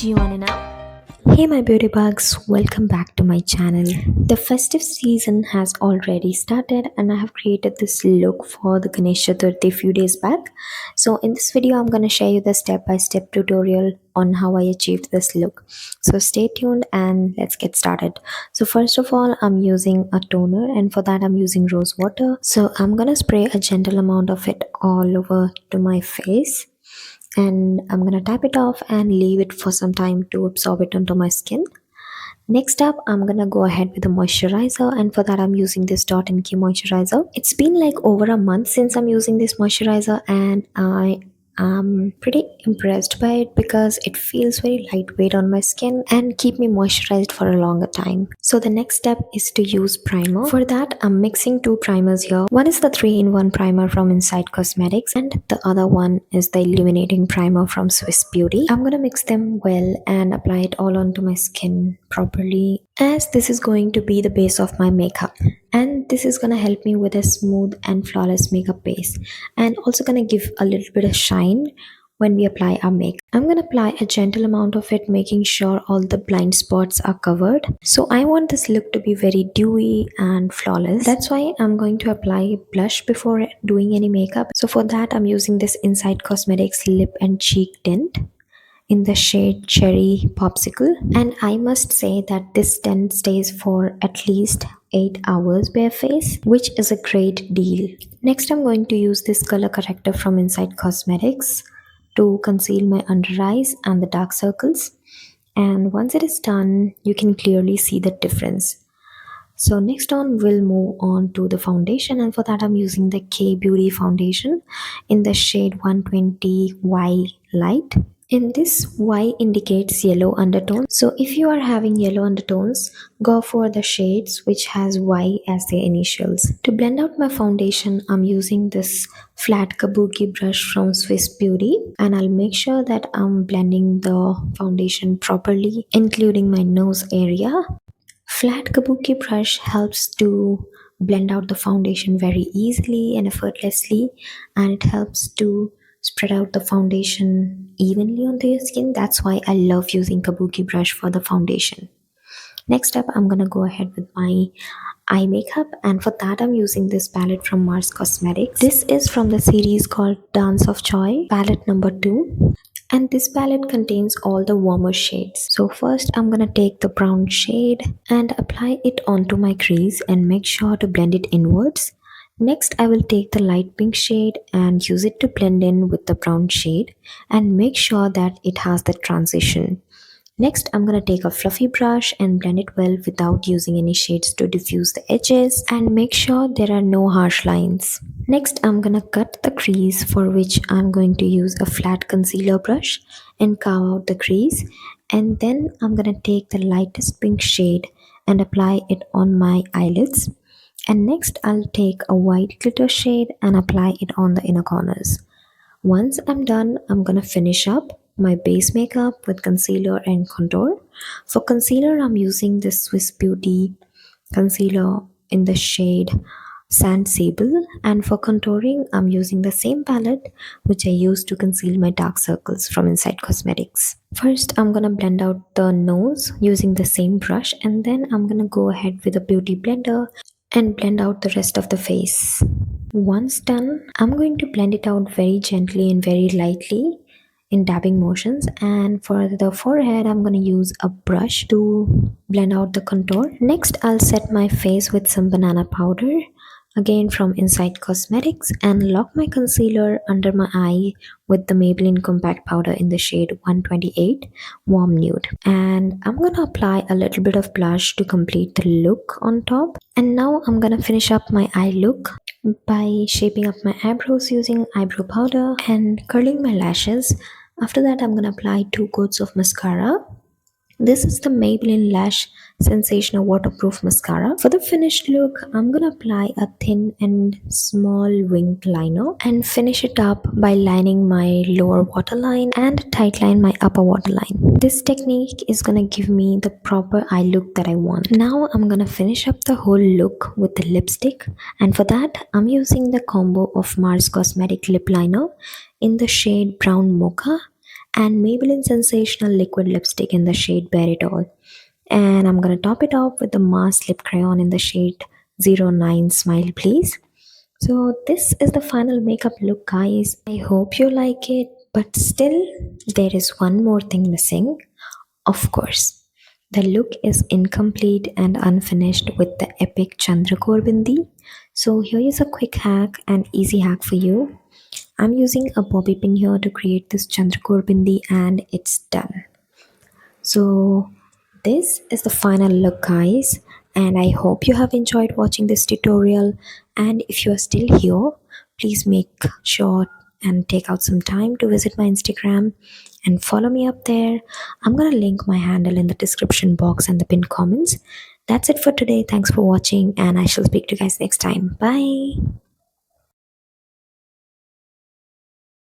Do you want to know? Hey my beauty bugs, welcome back to my channel. The festive season has already started and I have created this look for the Ganesh Chaturthi few days back. So in this video I'm going to share you the step-by-step tutorial on how I achieved this look. So stay tuned and let's get started. So first of all I'm using a toner and for that I'm using rose water. So I'm going to spray a gentle amount of it all over to my face and I'm gonna tap it off and leave it for some time to absorb it onto my skin. Next up, I'm gonna go ahead with a moisturizer, and for that, I'm using this Dot and Key moisturizer. It's been like over a month since I'm using this moisturizer, and I am pretty impressed by it because it feels very lightweight on my skin and keep me moisturized for a longer time. So the next step is to use primer. For that, I'm mixing two primers here. One is the 3-in-1 primer from Inside Cosmetics, and the other one is the illuminating primer from Swiss Beauty. I'm gonna mix them well and apply it all onto my skin properly, as this is going to be the base of my makeup, and this is gonna help me with a smooth and flawless makeup base and also gonna give a little bit of shine when we apply our makeup. I'm gonna apply a gentle amount of it, making sure all the blind spots are covered. So I want this look to be very dewy and flawless. That's why I'm going to apply blush before doing any makeup. So for that I'm using this Inside Cosmetics lip and cheek tint in the shade Cherry Popsicle, and I must say that this tint stays for at least 8 hours bare face, which is a great deal. Next I'm going to use this color corrector from Inside Cosmetics to conceal my under eyes and the dark circles, and once it is done you can clearly see the difference. So next on we'll move on to the foundation, and for that I'm using the K Beauty foundation in the shade 120Y Light. In this, Y indicates yellow undertone. So if you are having yellow undertones, go for the shades which has Y as their initials. To blend out my foundation, I'm using this flat kabuki brush from Swiss Beauty, and I'll make sure that I'm blending the foundation properly, including my nose area. Flat kabuki brush helps to blend out the foundation very easily and effortlessly, and it helps to spread out the foundation evenly onto your skin. That's why I love using kabuki brush for the foundation. Next up, I'm gonna go ahead with my eye makeup, and for that I'm using this palette from Mars Cosmetics. This is from the series called Dance of Joy, palette number 2. And this palette contains all the warmer shades. So first I'm gonna take the brown shade and apply it onto my crease and make sure to blend it inwards. Next I will take the light pink shade and use it to blend in with the brown shade and make sure that it has the transition. Next, I'm gonna take a fluffy brush and blend it well without using any shades to diffuse the edges and make sure there are no harsh lines. Next, I'm gonna cut the crease, for which I'm going to use a flat concealer brush and carve out the crease. And then I'm gonna take the lightest pink shade and apply it on my eyelids. And next, I'll take a white glitter shade and apply it on the inner corners. Once I'm done, I'm gonna finish up my base makeup with concealer and contour. For concealer, I'm using this Swiss Beauty concealer in the shade Sand Sable, and for contouring, I'm using the same palette which I used to conceal my dark circles from Inside Cosmetics. First, I'm gonna blend out the nose using the same brush, and then I'm gonna go ahead with a beauty blender and blend out the rest of the face. Once done, I'm going to blend it out very gently and very lightly in dabbing motions, and for the forehead I'm going to use a brush to blend out the contour. Next I'll set my face with some banana powder, again from Inside Cosmetics, and lock my concealer under my eye with the Maybelline compact powder in the shade 128 Warm Nude. And I'm gonna apply a little bit of blush to complete the look on top. And now I'm gonna finish up my eye look by shaping up my eyebrows using eyebrow powder and curling my lashes. After that, I'm gonna apply 2 coats of mascara. This is the Maybelline Lash Sensational Waterproof Mascara. For the finished look, I'm gonna apply a thin and small winged liner and finish it up by lining my lower waterline and tightline my upper waterline. This technique is gonna give me the proper eye look that I want. Now I'm gonna finish up the whole look with the lipstick, and for that I'm using the combo of Mars Cosmetic Lip Liner in the shade Brown Mocha and Maybelline Sensational Liquid Lipstick in the shade Bear It All. And I'm gonna top it off with the Mars Lip Crayon in the shade 09 Smile Please. So this is the final makeup look, guys. I hope you like it, but still there is one more thing missing. Of course, the look is incomplete and unfinished with the epic Chandrakor bindi. So here is a quick hack and easy hack for you. I'm using a bobby pin here to create this Chandrakor bindi and it's done. So this is the final look, guys, and I hope you have enjoyed watching this tutorial. And if you are still here, please make sure and take out some time to visit my Instagram and follow me up there. I'm gonna link my handle in the description box and the pinned comments. That's it for today. Thanks for watching, and I shall speak to you guys next time. Bye.